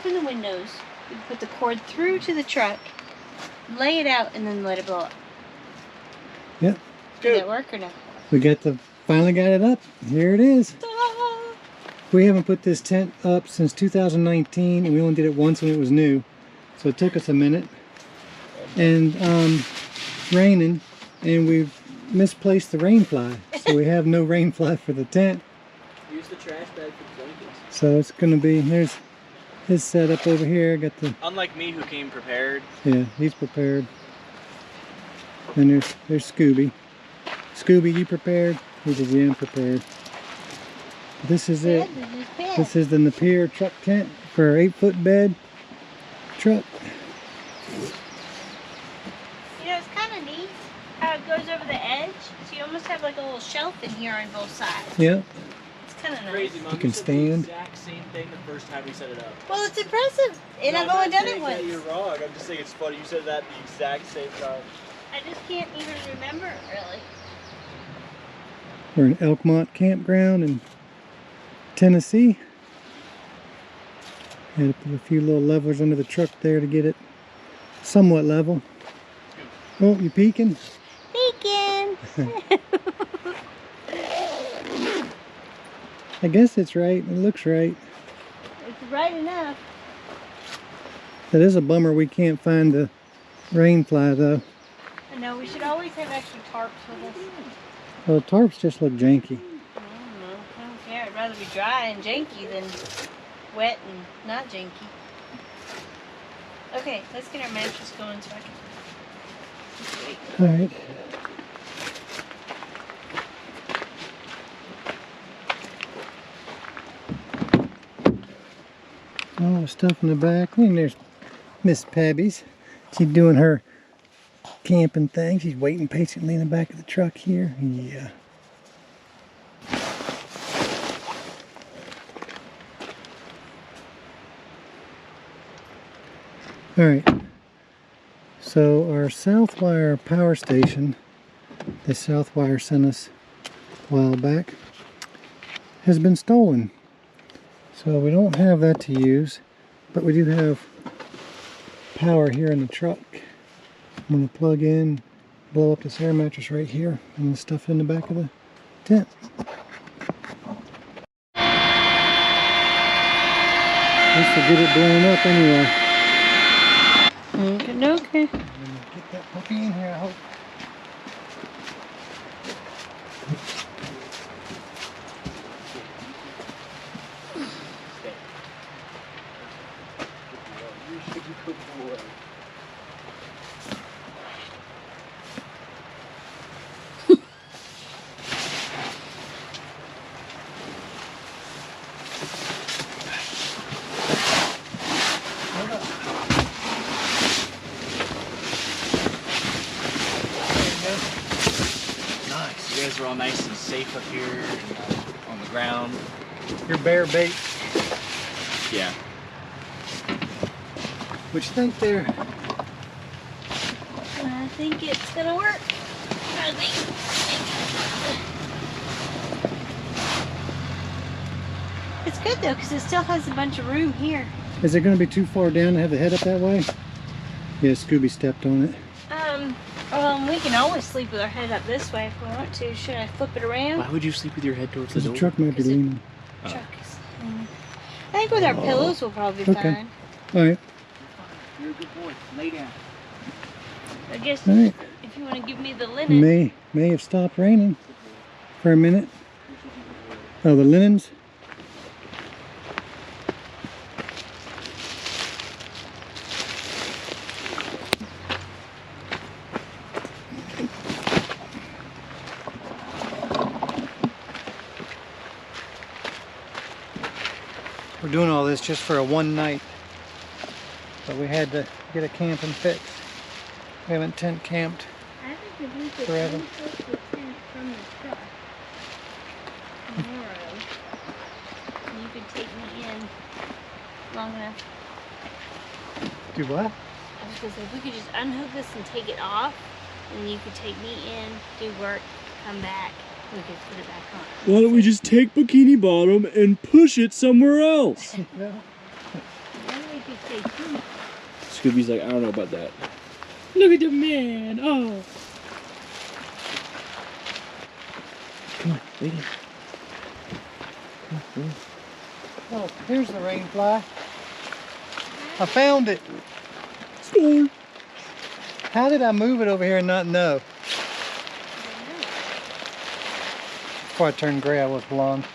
open the windows, we put the cord through to the truck, lay it out, and then let it blow up. Yep. Did that work or no? We finally got it up. Here it is. We haven't put this tent up since 2019, and we only did it once when it was new. So it took us a minute. And raining, and we've misplaced the rain fly. So we have no rain fly for the tent. Use the trash bag for the blankets. So it's gonna be, here's his setup over here. Got the, unlike me who came prepared. yeah, he's prepared. And there's Scooby. Scooby, you prepared? He says, yeah, I'm prepared. This is it. This is the Napier truck tent for our 8-foot bed truck. You know, it's kind of neat how it goes over the edge. So you almost have like a little shelf in here on both sides. Yep. It's kind of nice. Crazy, Mom. You can stand. The exact same thing the first time we set it up. Well, it's impressive. And No, I've I'm only not done it saying once. that you're wrong. I'm just saying it's funny. You said that at the exact same time. I just can't even remember it, really. We're in Elkmont Campground in Tennessee. Had to put a few little levers under the truck there to get it somewhat level. Oh, you peeking? Peeking! I guess it's right. It looks right. It's right enough. That is a bummer we can't find the rain fly though. I know, we should always have extra tarps with us. Well, the tarps just look janky. I don't know. I don't care. I'd rather be dry and janky than wet and not janky. Okay, let's get our mattress going so I can... All right. All the stuff in the back. And there's Miss Pabby's. She's doing her camping thing. She's waiting patiently in the back of the truck here. Yeah. All right. So our Southwire power station, the Southwire sent us a while back, has been stolen. So we don't have that to use, but we do have power here in the truck. I'm going to plug in, blow up this air mattress right here, and the stuff in the back of the tent. At least we'll get it blown up anyway. Okay. Get that puppy in here, I hope. You guys are all nice and safe up here and, on the ground. Your bear bait. Yeah. What you think there? I think it's gonna work. I think. It's good though, because it still has a bunch of room here. Is it going to be too far down to have the head up that way? Yeah, Scooby stepped on it. We can always sleep with our head up this way if we want to. Should I flip it around? Why would you sleep with your head towards the door? The truck might be leaning. Truck is leaning. I think with our pillows we'll probably be Okay. fine. Alright. You're a good boy. Lay down. I guess Alright. if you want to give me the linen. May have stopped raining for a minute. Oh, the linens? We're doing all this just for a one night, but we had to get a camping fix. We haven't tent camped I think if we could forever. unhook the tent from the truck tomorrow, you could take me in long enough. Do what? I was gonna say, if we could just unhook this and take it off, and you could take me in, do work, come back, we could put it back on. Why don't we just take Bikini Bottom and push it somewhere else? No. Why don't we Scooby's like, I don't know about that. Look at the man. Oh. Come on, lady. Oh, here's the rain fly. I found it. How did I move it over here and not know? Before I turned gray, I was blonde.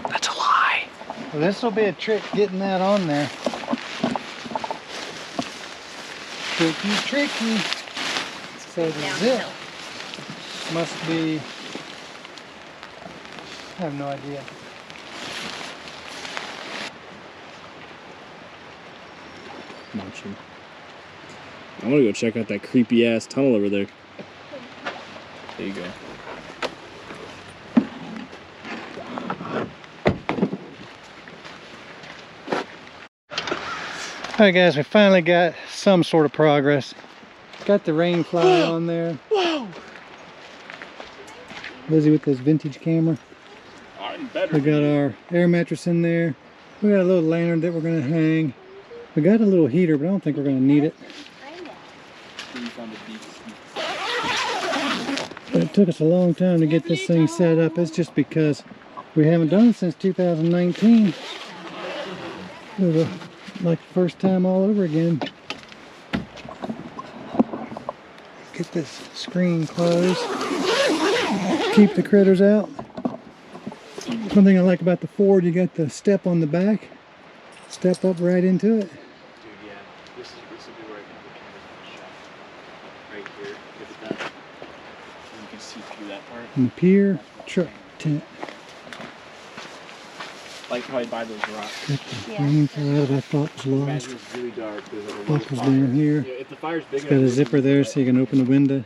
That's a lie. Well, this will be a trick getting that on there. Tricky, tricky. So the zip must be, I have no idea. Munching. I want to go check out that creepy ass tunnel over there. There you go. Alright guys, we finally got some sort of progress. Got the rain fly on there. Whoa! Lizzie with this vintage camera. I'm better. We got our air mattress in there. We got a little lantern that we're going to hang. We got a little heater, but I don't think we're going to need it. But it took us a long time to get this thing set up. It's just because we haven't done it since 2019. It was like the first time all over again. Get this screen closed. Keep the critters out. One thing I like about the Ford, you got the step on the back. Step up right into it. Dude, yeah. This will be where I can put the camera shot. Right here. Look at that. And you can see through that part. Napier truck tent. Like how I buy those rocks. Got the rain fly that I thought was lost. Imagine it's really dark. There's like a Buckles down here. Yeah, if the fire's big It's got a zipper there so you can open the window.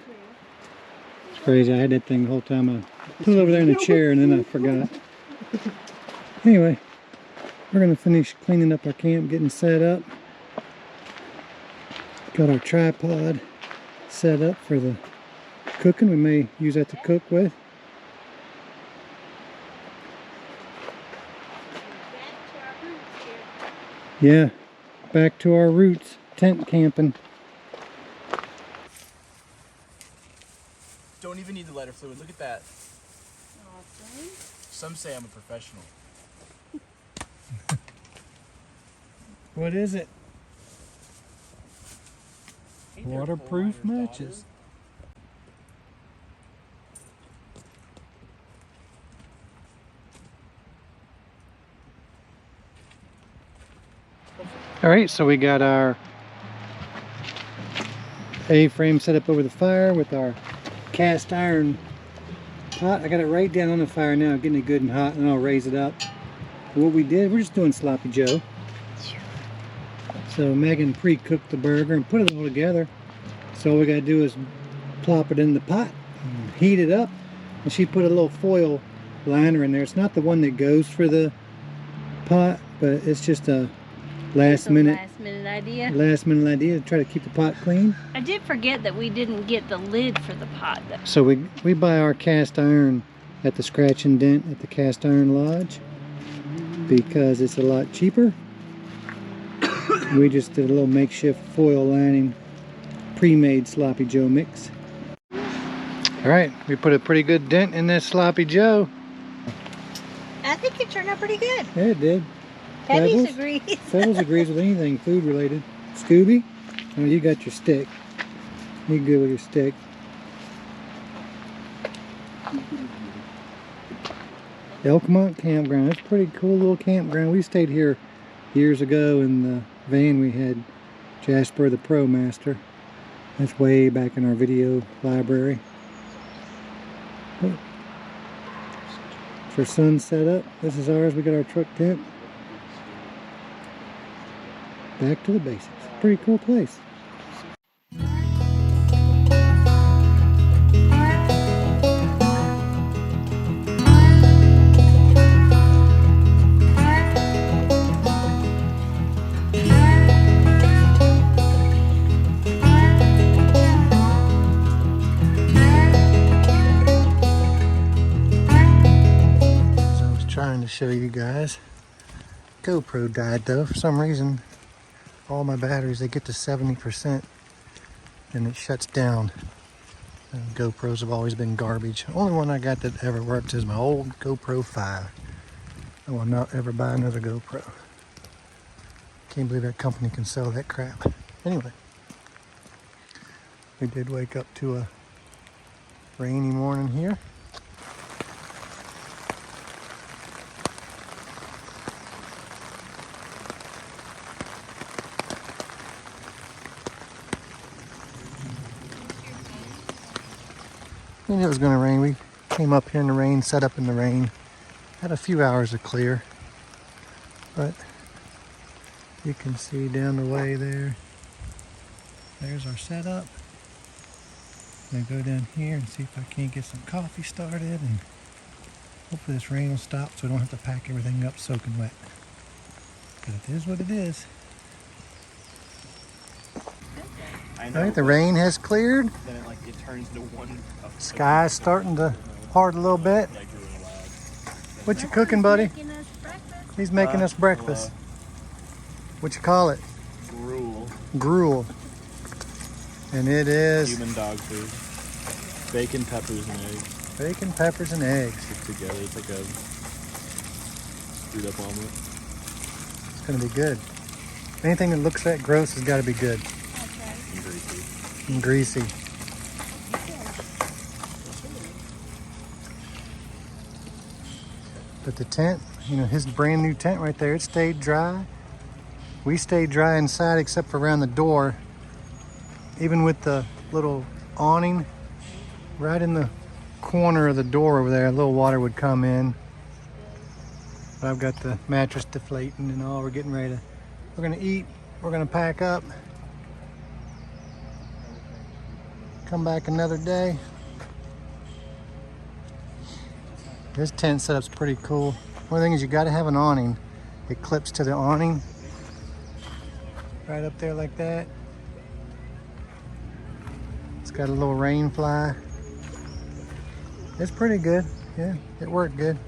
It's crazy. I had that thing the whole time. I put it over there in the chair and then I forgot. Anyway, we're going to finish cleaning up our camp, getting set up. Got our tripod set up for the cooking. We may use that to cook with. Yeah, back to our roots, tent camping. Don't even need the lighter fluid. Look at that. Some say I'm a professional. What is it? Waterproof matches. Alright, so we got our A-frame set up over the fire with our cast iron pot. I got it right down on the fire now, getting it good and hot, and I'll raise it up. What we did, we're just doing sloppy Joe. So Megan pre-cooked the burger and put it all together. So all we gotta do is plop it in the pot, and heat it up, and she put a little foil liner in there. It's not the one that goes for the pot, but it's just a last minute idea to try to keep the pot clean. I did forget that we didn't get the lid for the pot though. So we buy our cast iron at the Scratch and Dent at the Cast Iron Lodge because it's a lot cheaper. We just did a little makeshift foil lining, pre-made sloppy Joe mix. Alright, we put a pretty good dent in this sloppy Joe. I think it turned out pretty good. Yeah, it did. Pebbles agrees. Pebbles agrees with anything food related. Scooby, oh, you got your stick. You good with your stick. Elkmont Campground. It's a pretty cool little campground. We stayed here years ago in the van we had Jasper the Pro Master. That's way back in our video library. Oh. For sun set up. This is ours. We got our truck tent. Back to the basics. Pretty cool place. Trying to show you guys. GoPro died though for some reason. all my batteries, they get to 70% and it shuts down. And GoPros have always been garbage. Only one I got that ever worked is my old GoPro 5. I will not ever buy another GoPro. Can't believe that company can sell that crap. Anyway, we did wake up to a rainy morning here. We knew it was going to rain. We came up here in the rain, set up in the rain. Had a few hours of clear, but you can see down the way there. There's our setup. I'm going to go down here and see if I can't get some coffee started, and hopefully this rain will stop so we don't have to pack everything up soaking wet. Because it is what it is. I know, All right, the rain has cleared. then it turns to one. Sky's starting to part a little bit. Like you're really loud. What you cooking, buddy? Making us breakfast. He's making us breakfast. What you call it? Gruel. Gruel. And it is Human dog food. Bacon, peppers, and eggs. bacon, peppers, and eggs. Cooked together. It's like a screwed up omelet. It's gonna be good. Anything that looks that gross has got to be good And greasy. and greasy. But the tent, you know, his brand new tent right there, it stayed dry. We stayed dry inside except for around the door. Even with the little awning right in the corner of the door over there, a little water would come in. But I've got the mattress deflating and all. We're getting ready to, we're gonna eat, we're gonna pack up, come back another day. This tent setup's pretty cool. One thing is you gotta have an awning. It clips to the awning. Right up there like that. It's got a little rain fly. It's pretty good. Yeah, it worked good.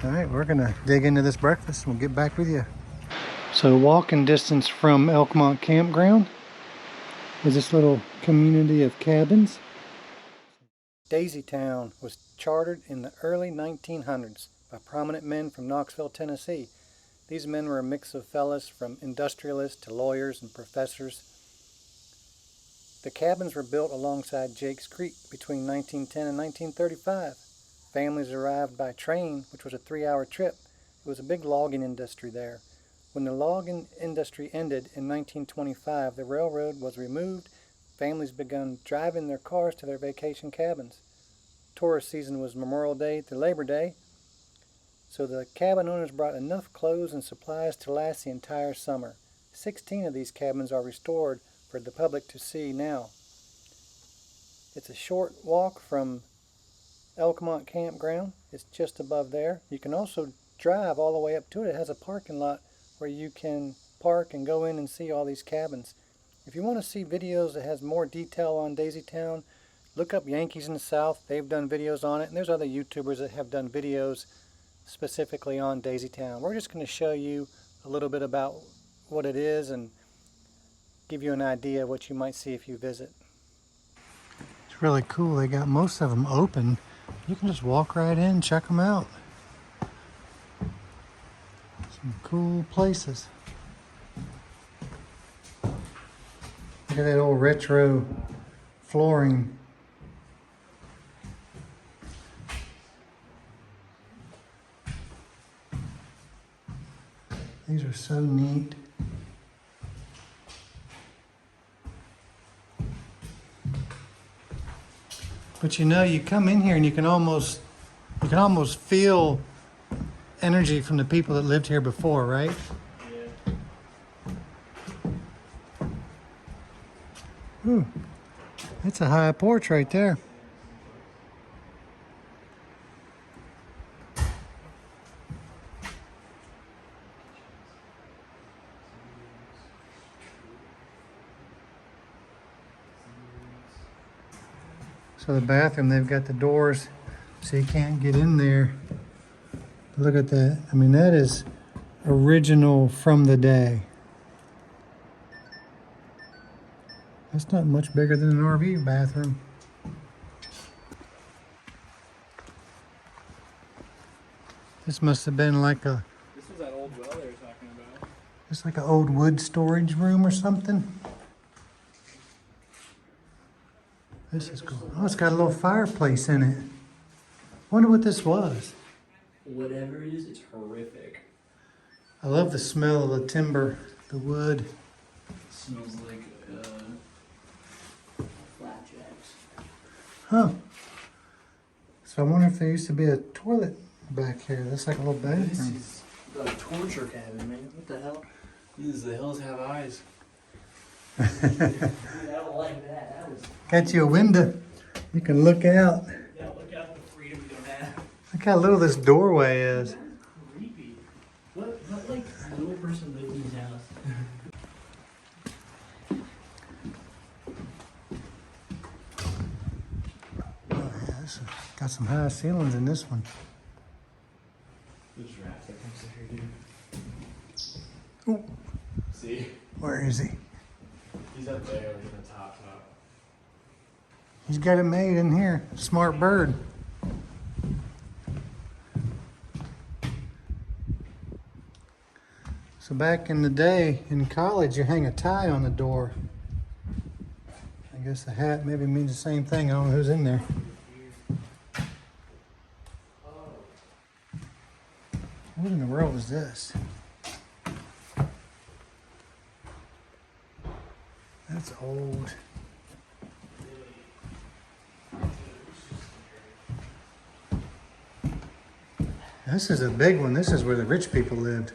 All right, we're gonna dig into this breakfast and we'll get back with you. So walking distance from Elkmont Campground is this little community of cabins. Daisy Town was chartered in the early 1900s by prominent men from Knoxville, Tennessee. These men were a mix of fellas from industrialists to lawyers and professors. The cabins were built alongside Jake's Creek between 1910 and 1935. Families arrived by train, which was a 3-hour trip. It was a big logging industry there. When the logging industry ended in 1925, the railroad was removed. Families began driving their cars to their vacation cabins. Tourist season was Memorial Day to Labor Day, so the cabin owners brought enough clothes and supplies to last the entire summer. 16 of these cabins are restored for the public to see now. It's a short walk from Elkmont Campground. It's just above there. You can also drive all the way up to it. It has a parking lot where you can park and go in and see all these cabins. If you want to see videos that has more detail on Daisy Town, look up Yankees in the South. They've done videos on it, and there's other YouTubers that have done videos specifically on Daisy Town. We're just going to show you a little bit about what it is and give you an idea of what you might see if you visit. It's really cool. They got most of them open. You can just walk right in, check them out. Some cool places. Look at that old retro flooring. These are so neat. But you know, you come in here and you can almost feel energy from the people that lived here before, right? Ooh, that's a high porch right there. So the bathroom, they've got the doors so you can't get in there. Look at that. I mean, that is original from the day. That's not much bigger than an RV bathroom. This must have been like a, This was that old well they were talking about. it's like an old wood storage room or something. This is cool. Oh, it's got a little fireplace in it. Wonder what this was. Whatever it is, it's horrific. I love the smell of the timber, the wood. It smells like flapjacks. Huh. So I wonder if there used to be a toilet back here. That's like a little This bathroom. is a torture cabin, man. What the hell? These the hills have eyes. Dude, I don't like that. That was. Got you a window. You can look out. Yeah, look out the freedom you don't have. Look how little this doorway is. That's creepy. What like little person lived in his house? Oh, yeah, this has got some high ceilings in this one. There's rats that comes in here, dude. Ooh. See? Where is he? He's up there in the top. He's got it made in here. Smart bird. So back in the day in college, you hang a tie on the door. I guess the hat maybe means the same thing. I don't know who's in there. What in the world was this? That's old. This is a big one. This is where the rich people lived.